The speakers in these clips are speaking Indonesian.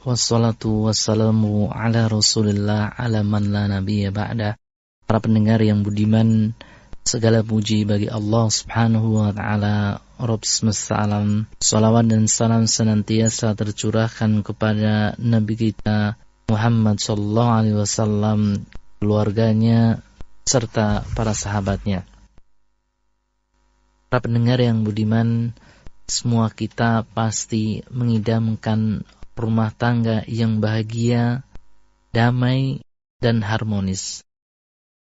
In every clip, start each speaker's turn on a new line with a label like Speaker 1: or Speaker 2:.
Speaker 1: wassalatu wassalamu ala Rasulillah ala man la nabiyya ba'da. Para pendengar yang budiman, segala puji bagi Allah Subhanahu wa taala, Rabb semesta alam. Salawat dan salam senantiasa tercurahkan kepada Nabi kita Muhammad sallallahu alaihi wasallam, keluarganya serta para sahabatnya. Para pendengar yang budiman, semua kita pasti mengidamkan rumah tangga yang bahagia, damai, dan harmonis.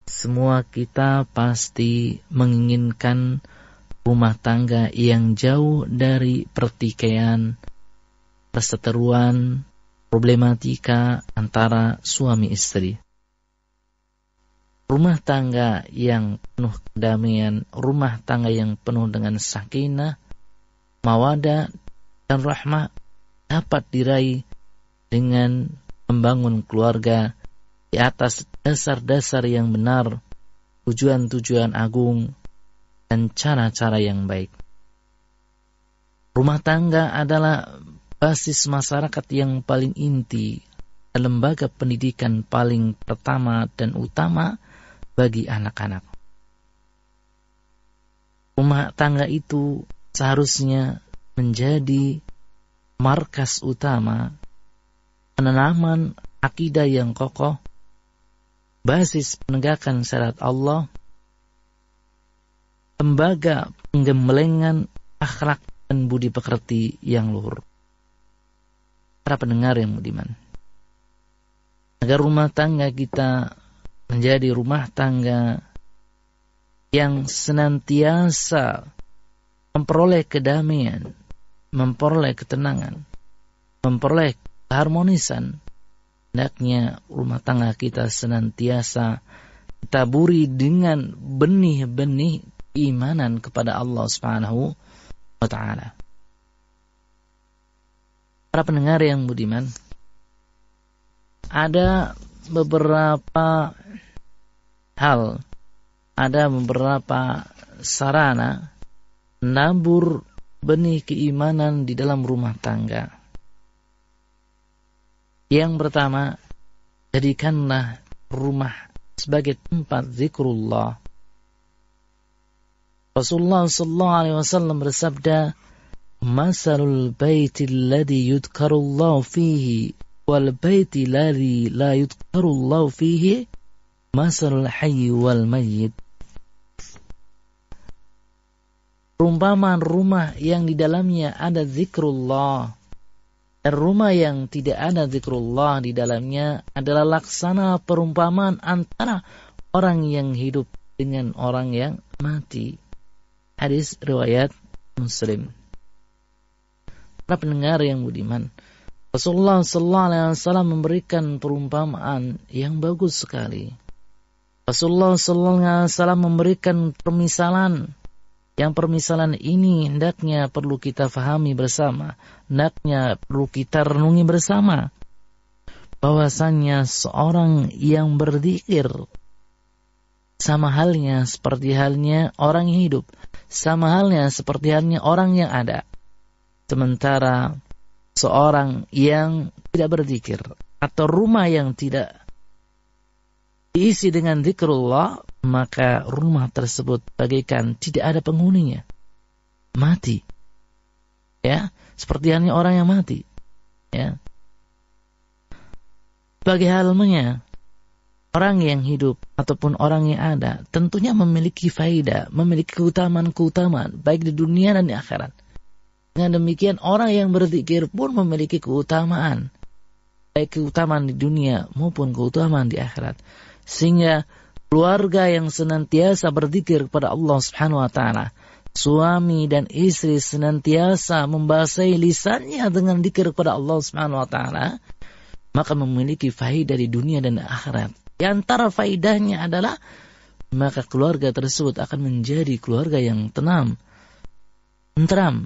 Speaker 1: Semua kita pasti menginginkan rumah tangga yang jauh dari pertikaian, perseteruan, problematika antara suami istri. Rumah tangga yang penuh kedamaian, rumah tangga yang penuh dengan sakinah, mawaddah, dan rahmah dapat diraih dengan membangun keluarga di atas dasar-dasar yang benar, tujuan-tujuan agung, dan cara-cara yang baik. Rumah tangga adalah basis masyarakat yang paling inti dan lembaga pendidikan paling pertama dan utama bagi anak-anak. Rumah tangga itu seharusnya menjadi markas utama penanaman akidah yang kokoh, basis penegakan syariat Allah, lembaga penggembelengan akhlak dan budi pekerti yang luhur. Para pendengar yang budiman, agar rumah tangga kita menjadi rumah tangga yang senantiasa memperoleh kedamaian, memperoleh ketenangan, memperoleh keharmonisan, hendaknya rumah tangga kita senantiasa ditaburi dengan benih-benih keimanan kepada Allah Subhanahu wa taala. Para pendengar yang budiman, ada beberapa hal, ada beberapa sarana menabur benih keimanan di dalam rumah tangga. Yang pertama, jadikanlah rumah sebagai tempat zikrullah. Rasulullah sallallahu alaihi wasallam bersabda, "Masalul baiti alladhi yudhkarullahu fihi wal baiti alladhi la yudhkarullahu fihi masalul hayy wal mayyit." Perumpamaan rumah yang di dalamnya ada zikrullah dan rumah yang tidak ada zikrullah di dalamnya adalah laksana perumpamaan antara orang yang hidup dengan orang yang mati. Hadis riwayat Muslim. Para pendengar yang budiman, Rasulullah sallallahu alaihi wasallam memberikan perumpamaan yang bagus sekali. Rasulullah sallallahu alaihi wasallam memberikan permisalan. Yang permisalan ini hendaknya perlu kita fahami bersama, hendaknya perlu kita renungi bersama, bahwasannya seorang yang berzikir sama halnya seperti halnya orang yang hidup, sama halnya seperti halnya orang yang ada. Sementara seorang yang tidak berzikir atau rumah yang tidak diisi dengan zikrullah, maka rumah tersebut bagaikan tidak ada penghuninya, mati. Ya, seperti halnya orang yang mati. Ya. Bagi halnya orang yang hidup ataupun orang yang ada tentunya memiliki faedah, memiliki keutamaan-keutamaan baik di dunia dan di akhirat. Dengan demikian orang yang berzikir pun memiliki keutamaan, baik keutamaan di dunia maupun keutamaan di akhirat. Sehingga keluarga yang senantiasa berzikir kepada Allah Subhanahu wa taala, suami dan istri senantiasa membasahi lisannya dengan zikir kepada Allah Subhanahu wa taala, maka memiliki faedah di dunia dan akhirat. Di antara faedahnya adalah maka keluarga tersebut akan menjadi keluarga yang tenang, tentram.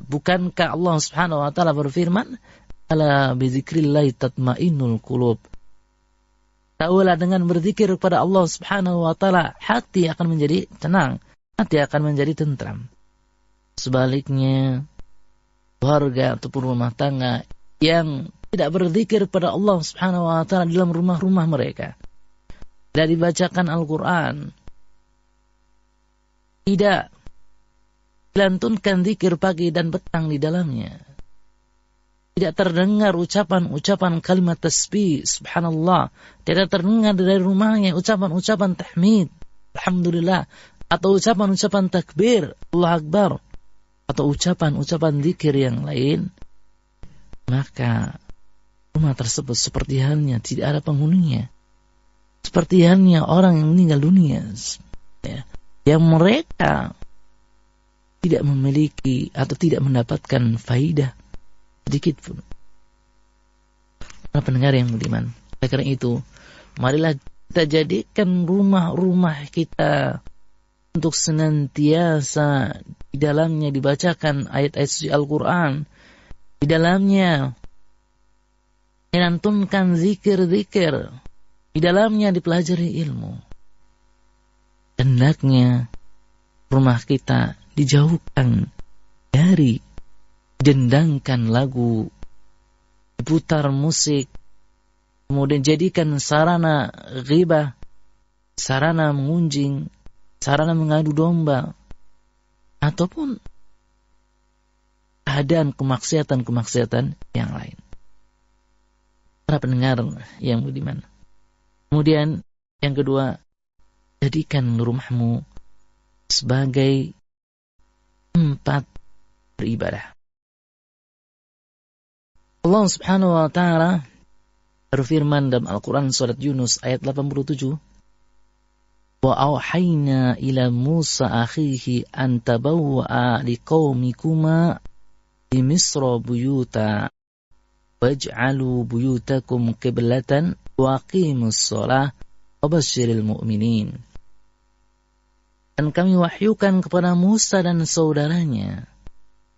Speaker 1: Bukankah Allah Subhanahu wa taala berfirman, "Ala bizikrillah tatmainnul qulub." Tahulah dengan berzikir kepada Allah Subhanahu wa taala, hati akan menjadi tenang, hati akan menjadi tentram. Sebaliknya, keluarga ataupun rumah tangga yang tidak berzikir pada Allah Subhanahu wa taala dalam rumah-rumah mereka. Tidak dibacakan Al-Quran, tidak dilantunkan zikir pagi dan petang di dalamnya, tidak terdengar ucapan-ucapan kalimat tasbih, subhanallah, tidak terdengar dari rumahnya ucapan-ucapan tahmid, alhamdulillah, atau ucapan-ucapan takbir, Allah Akbar, atau ucapan-ucapan zikir yang lain, maka rumah tersebut seperti halnya tidak ada penghuninya. Seperti halnya orang yang meninggal dunia, ya, yang mereka tidak memiliki atau tidak mendapatkan faidah sedikit pun. Para pendengar yang budiman, oleh karena itu, marilah kita jadikan rumah-rumah kita untuk senantiasa di dalamnya dibacakan ayat-ayat suci Al-Quran, di dalamnya dilantunkan zikir-zikir, di dalamnya dipelajari ilmu. Hendaknya rumah kita dijauhkan dari dendangkan lagu, diputar musik, kemudian jadikan sarana ghibah, sarana mengunjing, sarana mengadu domba, ataupun keadaan kemaksiatan-kemaksiatan yang lain. Para pendengar yang budiman. Kemudian yang kedua, jadikan rumahmu sebagai tempat beribadah. Allah Subhanahu wa taala berfirman dalam Al-Quran surat Yunus ayat 87, wa auhayna ila Musa akhihi an tabawwa'a liqaumikuma di Misra buyuta waj'alu buyutakum qiblatan wa aqimus shalah wa basyiril mu'minin. Dan kami wahyukan kepada Musa dan saudaranya,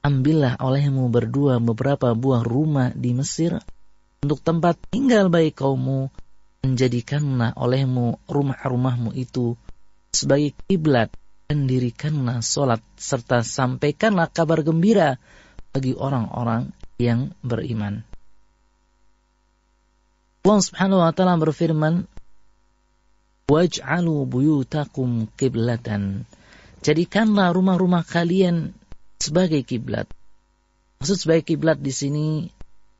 Speaker 1: ambillah olehmu berdua beberapa buah rumah di Mesir untuk tempat tinggal bagi kaummu, menjadikanlah olehmu rumah-rumahmu itu sebagai kiblat, dan dirikanlah salat serta sampaikanlah kabar gembira bagi orang-orang yang beriman. Allah Subhanahu wa taala berfirman, waj'alu buyutakum qiblatan. Jadikanlah rumah-rumah kalian sebagai kiblat. Maksud sebagai kiblat di sini,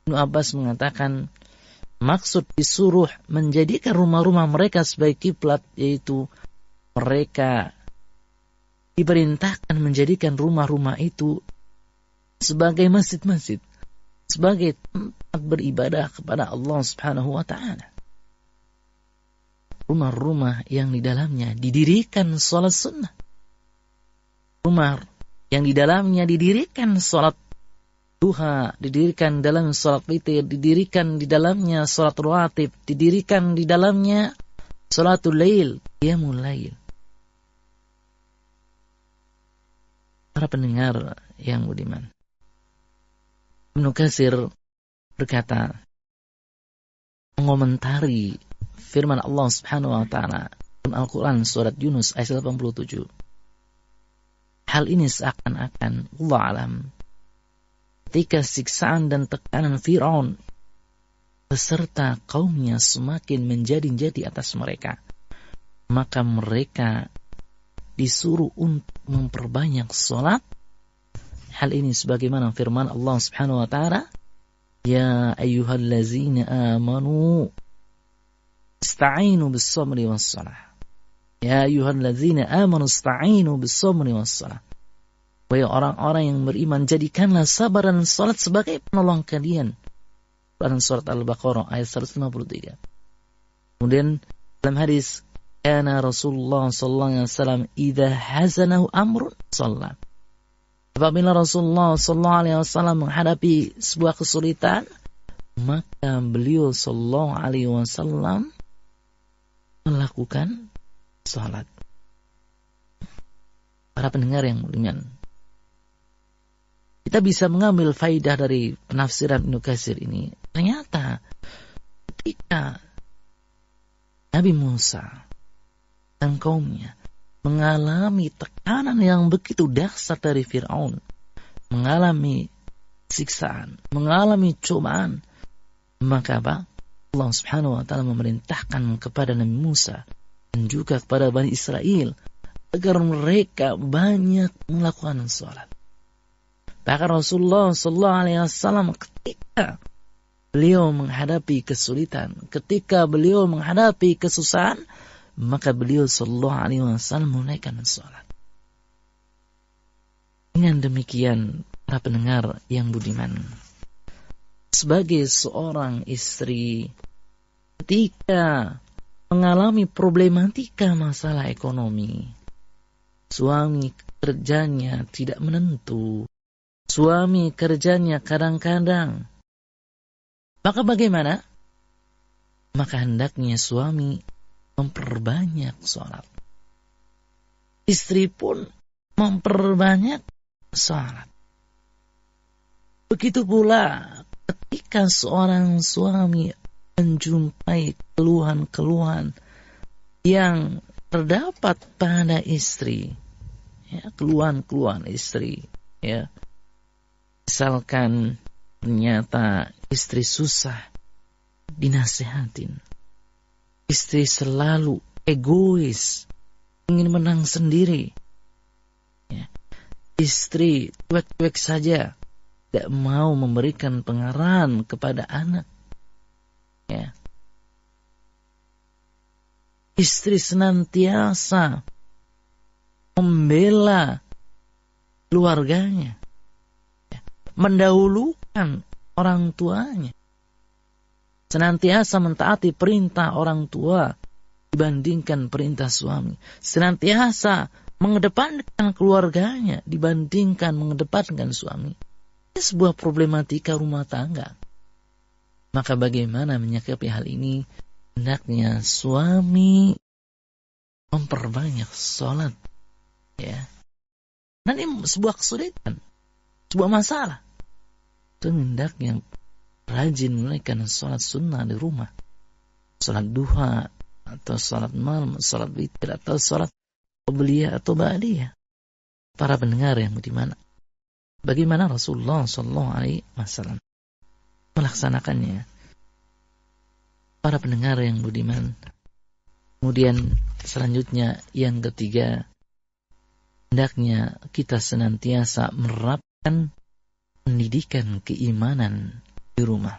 Speaker 1: Ibnu Abbas mengatakan maksud disuruh menjadikan rumah-rumah mereka sebagai kiblat, yaitu mereka diperintahkan menjadikan rumah-rumah itu sebagai masjid-masjid, sebagai tempat beribadah kepada Allah Subhanahu wa taala. Rumah-rumah yang di dalamnya didirikan salat sunnah. Rumah yang di dalamnya didirikan salat duha, didirikan dalam salat witir, didirikan di dalamnya salat rawatib, didirikan di dalamnya salatul lail, qiyamul lail. Para pendengar yang budiman, Ibnu Katsir berkata, mengomentari firman Allah Subhanahu wa taala dalam Al-Quran surat Yunus ayat 87. Hal ini seakan-akan Allah alam, ketika siksaan dan tekanan Fir'aun beserta kaumnya semakin menjadi-jadi atas mereka, maka mereka disuruh untuk memperbanyak salat. Hal ini sebagaimana firman Allah Subhanahu wa taala, ya ayyuhallazina amanu ista'inu bis-sabri was-salah. Ya ayyuhallazina amanu ista'inu bis-sabri was-salah. Wahai orang-orang yang beriman, jadikanlah sabar dan salat sebagai penolong kalian. Dalam surat Al-Baqarah ayat 153. Kemudian dalam hadis, kana Rasulullah sallallahu alaihi wasallam idza hazanahu amrun shalla. Apabila Rasulullah sallallahu alaihi wasallam menghadapi sebuah kesulitan, maka beliau sallallahu alaihi wasallam melakukan salat. Para pendengar yang budiman, kita bisa mengambil faidah dari penafsiran Ibnu Katsir ini. Ternyata ketika Nabi Musa dan kaumnya mengalami tekanan yang begitu dahsyat dari Fir'aun, mengalami siksaan, mengalami cobaan, maka apa? Allah Subhanahu wa taala memerintahkan kepada Nabi Musa dan juga kepada Bani Israel agar mereka banyak melakukan salat. Bahkan Rasulullah sallallahu alaihi wasallam ketika beliau menghadapi kesulitan, ketika beliau menghadapi kesusahan, maka beliau sallallahu alaihi wasallam menunaikan salat. Dengan demikian, para pendengar yang budiman, sebagai seorang istri, ketika mengalami problematika masalah ekonomi, suami kerjanya tidak menentu, suami kerjanya kadang-kadang, maka bagaimana? Maka hendaknya suami memperbanyak sholat. Istri pun memperbanyak sholat. Begitu pula ketika seorang suami menjumpai keluhan-keluhan yang terdapat pada istri, ya, keluhan-keluhan istri, ya. Misalkan ternyata istri susah dinasehatin, istri selalu egois, ingin menang sendiri, ya. Istri cuek-cuek saja, tidak mau memberikan pengarahan kepada anak, ya. Istri senantiasa membela keluarganya, ya, mendahulukan orang tuanya, senantiasa mentaati perintah orang tua dibandingkan perintah suami, senantiasa mengedepankan keluarganya dibandingkan mengedepankan suami. Ini sebuah problematika rumah tangga. Maka bagaimana menyikapi hal ini? Hendaknya suami memperbanyak sholat, ya. Dan ini sebuah kesulitan, sebuah masalah. Itu hendaknya rajin menunaikan sholat sunnah di rumah, sholat duha atau sholat malam, sholat witir atau sholat qabliyah atau ba'diyah. Para pendengar yang bagaimana? Bagaimana Rasulullah SAW melaksanakannya? Para pendengar yang budiman. Kemudian selanjutnya yang ketiga, hendaknya kita senantiasa menerapkan pendidikan keimanan di rumah.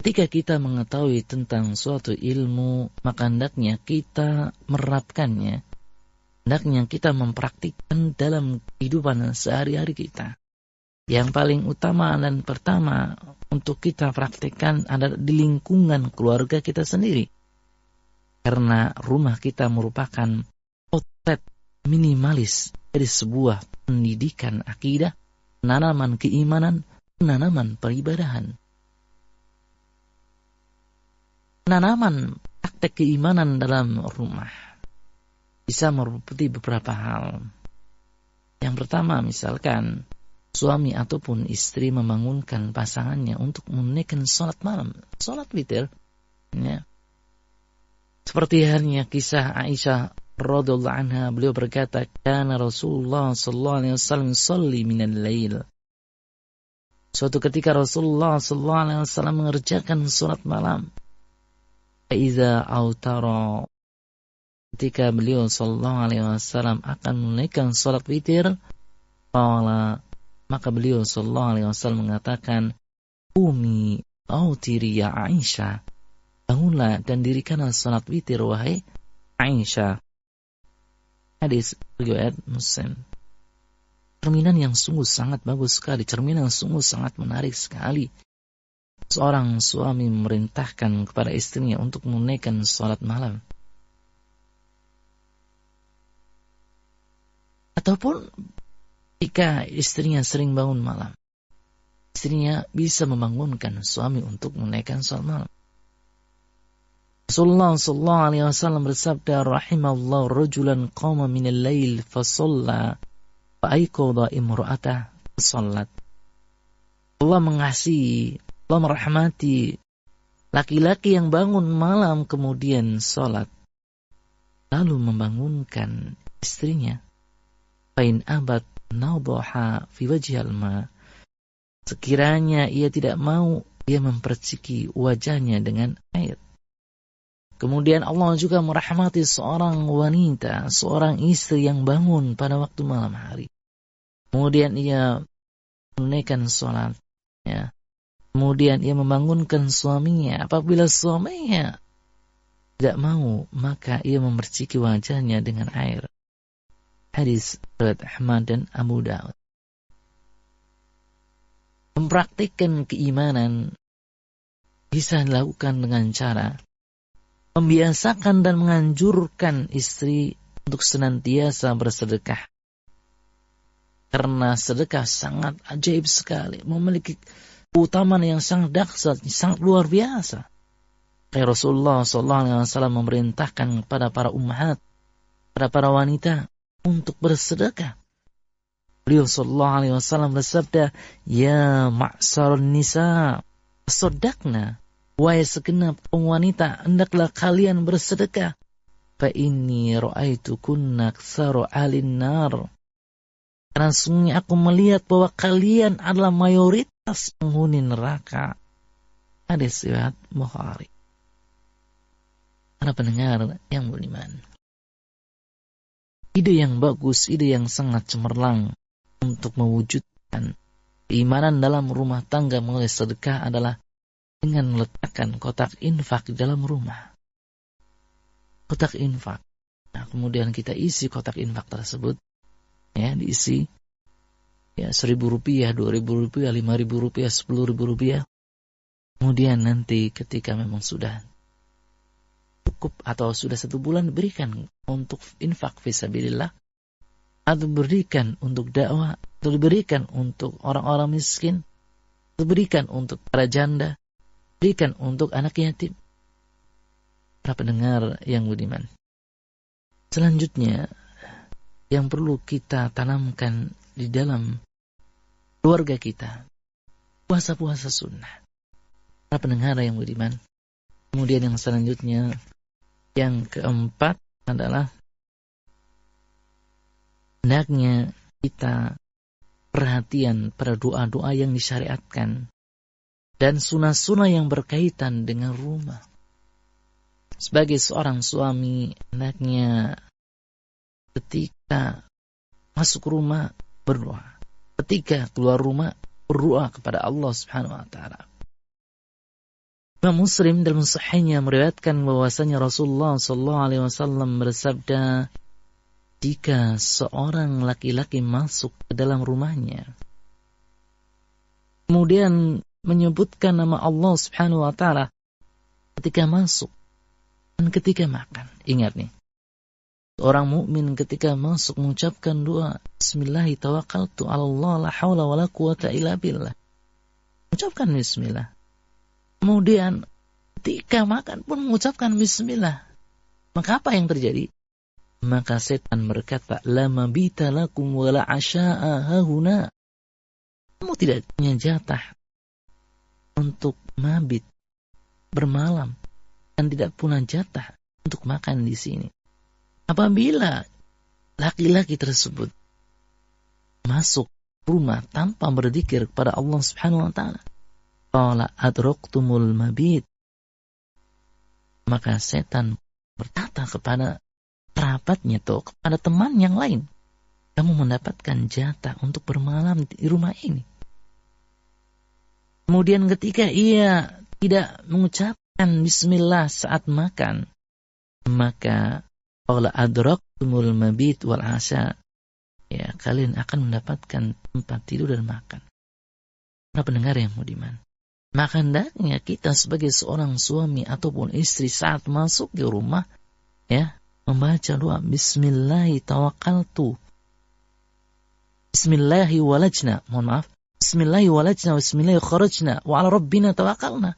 Speaker 1: Ketika kita mengetahui tentang suatu ilmu, maka hendaknya kita menerapkannya. Hendaknya kita mempraktikkan dalam kehidupan sehari-hari kita. Yang paling utama dan pertama untuk kita praktikkan adalah di lingkungan keluarga kita sendiri. Karena rumah kita merupakan outlet minimalis dari sebuah pendidikan akidah, penanaman keimanan, penanaman peribadahan. Penanaman praktek keimanan dalam rumah bisa meliputi beberapa hal. Yang pertama, misalkan suami ataupun istri membangunkan pasangannya untuk menunaikan sholat malam, sholat witir, ya. Seperti halnya kisah Aisyah radhiyallahu anha, beliau berkata, "Kana Rasulullah sallallahu alaihi wasallam yusalli minal lail." Suatu ketika Rasulullah sallallahu alaihi wasallam mengerjakan sholat malam. Iza autara, ketika beliau sallallahu alaihi wasallam akan menunaikan salat witir, maka beliau sallallahu alaihi wasallam mengatakan, "Umi autiri ya Aisyah." Bangunlah dan dirikanlah salat witir wahai Aisyah. Hadis riwayat Muslim. Cerminan yang sungguh sangat bagus sekali, cerminan yang sungguh sangat menarik sekali. Seorang suami memerintahkan kepada istrinya untuk menunaikan salat malam. Ataupun jika istrinya sering bangun malam, istrinya bisa membangunkan suami untuk menunaikan salat malam. Rasulullah sallallahu alaihi wasallam bersabda, "Rahimallahu rajulan qama minal lail fa shalla fa ayqadha imra'atah fa shallat." Allah mengasihi, Allah merahmati laki-laki yang bangun malam kemudian sholat, lalu membangunkan istrinya. Fain abad nawdaha fi wajhil ma. Sekiranya ia tidak mau, ia memperciki wajahnya dengan air. Kemudian Allah juga merahmati seorang wanita, seorang istri yang bangun pada waktu malam hari. Kemudian ia menunaikan sholat. Ya. Kemudian ia membangunkan suaminya. Apabila suaminya tidak mau, maka ia memerciki wajahnya dengan air. Hadis riwayat Ahmad dan Abu Daud. Mempraktikkan keimanan bisa dilakukan dengan cara membiasakan dan menganjurkan istri untuk senantiasa bersedekah. Karena sedekah sangat ajaib sekali, memiliki keutamaan yang sangat dahsyat, sangat luar biasa. Kayak Rasulullah SAW memerintahkan kepada para ummahat, pada para wanita untuk bersedekah. Beliau SAW bersabda, "Ya ma'sarun nisa, tasaddaqna. Wahai segenap kaum wanita, hendaklah kalian bersedekah. Fa inni ra'aitukunna aktsaru ahlin nar." Karena sungguh aku melihat bahwa kalian adalah mayoritas penghuni neraka. Hadis riwayat Bukhari. Para pendengar yang beriman, ide yang bagus, ide yang sangat cemerlang untuk mewujudkan keimanan dalam rumah tangga melalui sedekah adalah dengan meletakkan kotak infak di dalam rumah. Kotak infak. Nah, kemudian kita isi kotak infak tersebut, ya, diisi ya Rp1.000, Rp2.000, Rp5.000, Rp10.000. Kemudian nanti ketika memang sudah cukup atau sudah 1 bulan, diberikan untuk infak fisabilillah, atau diberikan untuk dakwah, atau diberikan untuk orang-orang miskin, atau diberikan untuk para janda, berikan untuk anak yatim. Para pendengar yang budiman, selanjutnya yang perlu kita tanamkan di dalam keluarga kita, puasa-puasa sunnah. Para pendengar yang budiman, kemudian yang selanjutnya, yang keempat adalah hendaknya kita perhatian pada doa-doa yang disyariatkan dan sunnah-sunnah yang berkaitan dengan rumah. Sebagai seorang suami, hendaknya ketika masuk rumah berdoa, ketika keluar rumah berdoa kepada Allah Subhanahu wa taala. Imam Muslim dalam sahihnya meriwayatkan bahwasanya Rasulullah SAW bersabda, jika seorang laki-laki masuk ke dalam rumahnya, kemudian menyebutkan nama Allah Subhanahu wa taala ketika masuk dan ketika makan. Ingat nih, orang mukmin ketika masuk mengucapkan doa, Bismillahi tawakkaltu 'ala Allah la haula wala quwata illa billah. Ucapkan bismillah. Kemudian ketika makan pun mengucapkan bismillah. Maka apa yang terjadi? Maka setan berkata, la mabita lakum wala asya'a hahuna. Kamu tidak punya jatah untuk mabit, bermalam, dan tidak punya jatah untuk makan di sini. Apabila laki-laki tersebut masuk rumah tanpa berzikir kepada Allah Subhanahu wa taala, qala adraktumul mabit, maka setan berkata kepada kerabatnya atau kepada teman yang lain, kamu mendapatkan jatah untuk bermalam di rumah ini. Kemudian ketika ia tidak mengucapkan bismillah saat makan, maka qala adraktumul mabit wal asya, ya, kalian akan mendapatkan tempat tidur dan makan. Para pendengar yang budiman, maka hendaknya kita sebagai seorang suami ataupun istri saat masuk ke rumah, ya, membaca doa Bismillahi tawakkaltu, Bismillahi walajna, mohon maaf, Bismillahi walajna, Bismillahi kharajna, wa ala rabbina tawakkalna.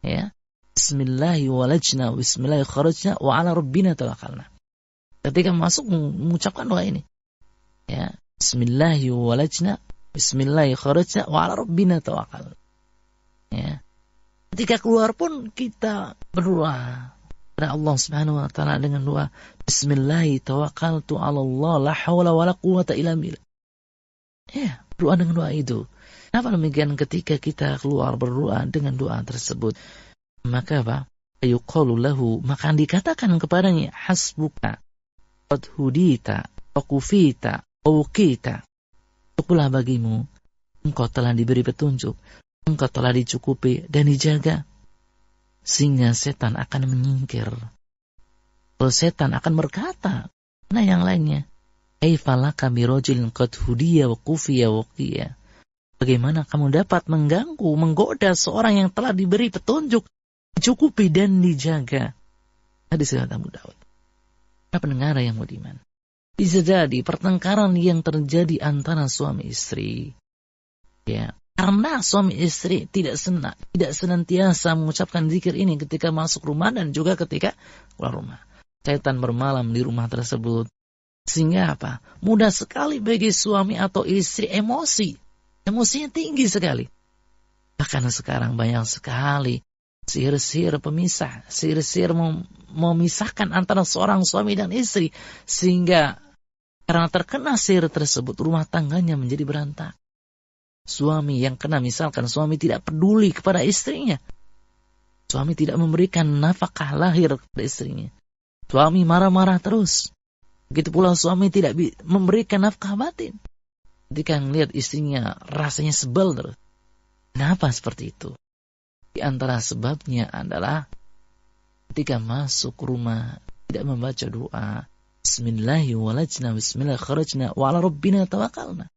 Speaker 1: Ya, Bismillahi walajna, Bismillahi kharajna, wa ala rabbina tawakkalna. Ketika masuk mengucapkan doa ini, ya, Bismillahi walajna, Bismillahi kharajna, wa ala rabbina tawakkalna. Ya. Ketika keluar pun kita berdoa kepada Allah Subhanahu wa taala dengan doa Bismillahi tawakkaltu 'ala Allah la haula wala quwata illa billah. Ya. Doa dengan doa itu. Kenapa demikian? Ketika kita keluar berdoa dengan doa tersebut, maka apa? Yuqalu lahu, maka dikatakan kepadanya, hasbuka, qad hudita, wa kufita, wa wukita. Cukuplah bagimu, engkau telah diberi petunjuk, engkau telah dicukupi dan dijaga, sehingga setan akan menyingkir. Kalau setan akan berkata, nah yang lainnya, Aifalaka birojilin qad hudiya wa kufiya wa qiya. Bagaimana kamu dapat mengganggu, menggoda seorang yang telah diberi petunjuk, dicukupi dan dijaga? Hadis riwayat Abu Daud. Para pendengar yang budiman, bisa jadi pertengkaran yang terjadi antara suami istri, ya, karena suami istri tidak senantiasa mengucapkan zikir ini ketika masuk rumah dan juga ketika keluar rumah. Setan bermalam di rumah tersebut. Sehingga apa? Mudah sekali bagi suami atau istri emosi. Emosinya tinggi sekali. Bahkan sekarang banyak sekali sihir-sihir pemisah. Sihir-sihir memisahkan antara seorang suami dan istri. Sehingga karena terkena sihir tersebut, rumah tangganya menjadi berantakan. Suami yang kena, misalkan suami tidak peduli kepada istrinya. Suami tidak memberikan nafkah lahir kepada istrinya. Suami marah-marah terus. Begitu pula suami tidak memberikan nafkah batin. Ketika melihat istrinya rasanya sebel terus. Kenapa seperti itu? Di antara sebabnya adalah ketika masuk rumah tidak membaca doa. Bismillahirrahmanirrahim. Bismillahirrahmanirrahim. Wa ala rabbina tawakkalna.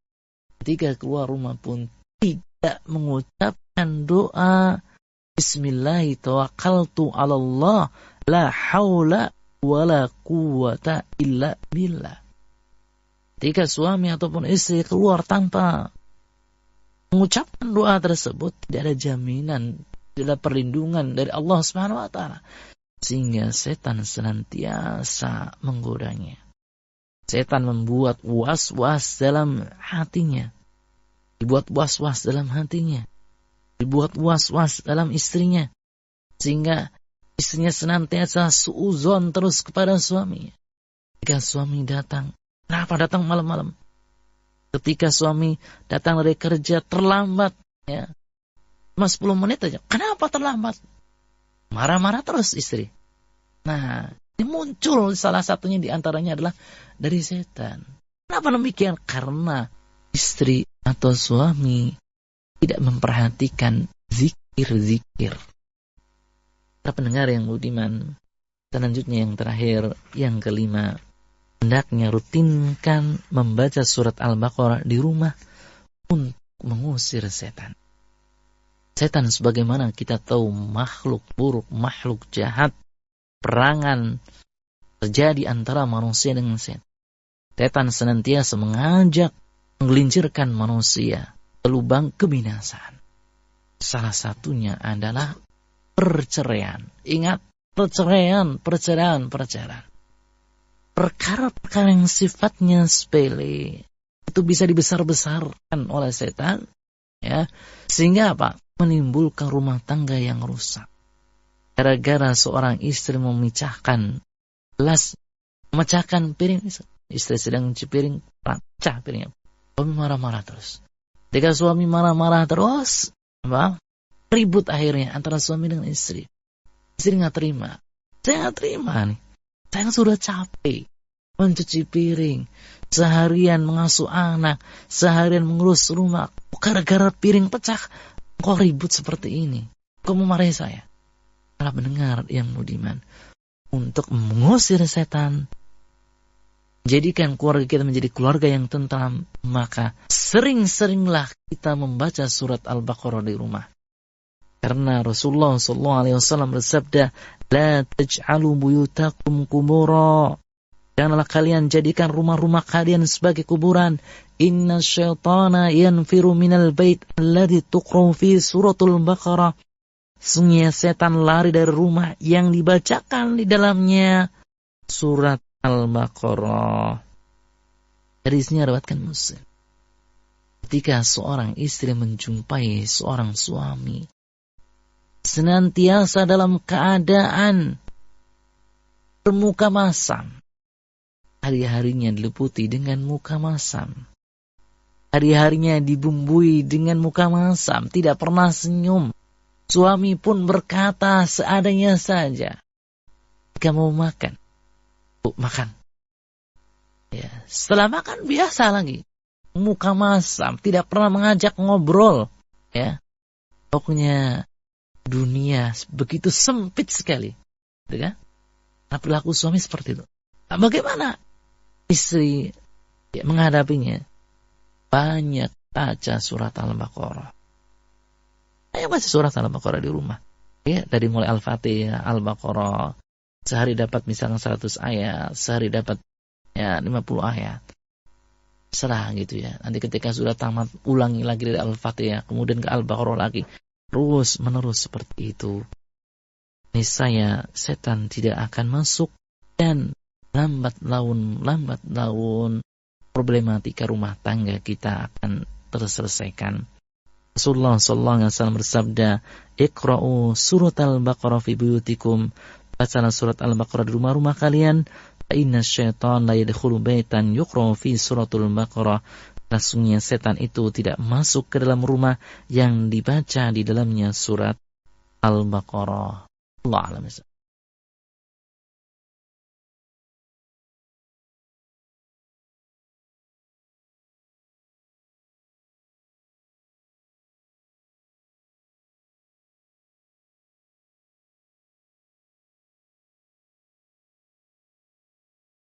Speaker 1: Ketika keluar rumah pun tidak mengucapkan doa. Bismillahirrahmanirrahim. Tawakkaltu ala Allah. La haula wala quwwata illa billah. Ketika suami ataupun istri keluar tanpa mengucapkan doa tersebut, tidak ada jaminan, tidak ada perlindungan dari Allah Subhanahu wa taala, sehingga setan senantiasa menggodanya. Setan membuat was-was dalam hatinya, dibuat was-was dalam hatinya, dibuat was-was dalam istrinya, sehingga istrinya senantiasa suuzon terus kepada suami. Ketika suami datang, kenapa datang malam-malam? Ketika suami datang dari kerja terlambat, ya, cuma 10 menit aja. Kenapa terlambat? Marah-marah terus istri. Nah, ini muncul salah satunya di antaranya adalah dari setan. Kenapa demikian? Karena istri atau suami tidak memperhatikan zikir-zikir. Para pendengar yang budiman, selanjutnya yang terakhir, yang kelima, hendaknya rutinkan membaca surat Al-Baqarah di rumah untuk mengusir setan. Setan sebagaimana kita tahu makhluk buruk, makhluk jahat, perangan terjadi antara manusia dengan setan. Setan senantiasa mengajak, menggelincirkan manusia ke lubang kebinasaan. Salah satunya adalah perceraian. Ingat, perceraian. Perkara-perkara yang sifatnya sepele itu bisa dibesar-besarkan oleh setan, ya, sehingga apa? Menimbulkan rumah tangga yang rusak. Gara-gara seorang istri memecahkan gelas, memecahkan piring, istri sedang mencuci piring, pecah piringnya. Suami marah-marah terus. Ketika suami marah-marah terus, apa? Ribut akhirnya antara suami dengan istri. Istri nggak terima. Saya nggak terima nih. Saya sudah capek mencuci piring, seharian mengasuh anak, seharian mengurus rumah. Gara-gara piring pecah, kok ribut seperti ini? Kok memarahi saya? Para pendengar yang budiman, untuk mengusir setan, jadikan keluarga kita menjadi keluarga yang tentram, maka sering-seringlah kita membaca surat Al-Baqarah di rumah. Karena Rasulullah SAW bersabda, La taj'alu buyutakum kubura. Janganlah kalian jadikan rumah-rumah kalian sebagai kuburan. Inna syaitana yanfiru minal bait alladhi tuqra'u fi suratul Baqarah. Sungguh setan lari dari rumah yang dibacakan di dalamnya surat Al-Baqarah. Hadisnya riwayatkan Muslim. Ketika seorang istri menjumpai seorang suami senantiasa dalam keadaan bermuka masam, hari-harinya diliputi dengan muka masam, Hari-harinya dibumbui dengan muka masam, tidak pernah senyum. Suami pun berkata seadanya saja. Jika mau makan, Bu, makan. Ya, setelah makan biasa lagi. Muka masam, tidak pernah mengajak ngobrol. Ya, pokoknya dunia begitu sempit sekali. Gitu kan? Nah, perilaku suami seperti itu. Nah, bagaimana istri menghadapinya? Banyak baca surat Al-Baqarah. Ayo baca surat Al-Baqarah di rumah. Ya, dari mulai Al-Fatihah, Al-Baqarah. Sehari dapat misalnya 100 ayat, sehari dapat 50 ayat. Serah gitu ya. Nanti ketika sudah tamat, ulangi lagi dari Al-Fatihah, kemudian ke Al-Baqarah lagi. Terus menerus seperti itu. Niscaya setan tidak akan masuk dan lambat laun problematika rumah tangga kita akan terselesaikan. Rasulullah sallallahu alaihi wasallam bersabda, "Iqra'u surat Al-Baqarah fi buyutikum." Bacalah surat Al-Baqarah di rumah-rumah kalian. Fa inna syaitan la yadkhulu baitan yuqra'u fi suratul Baqarah. Sesungguhnya setan itu tidak masuk ke dalam rumah yang dibaca di dalamnya surat Al-Baqarah. Allah a'lam.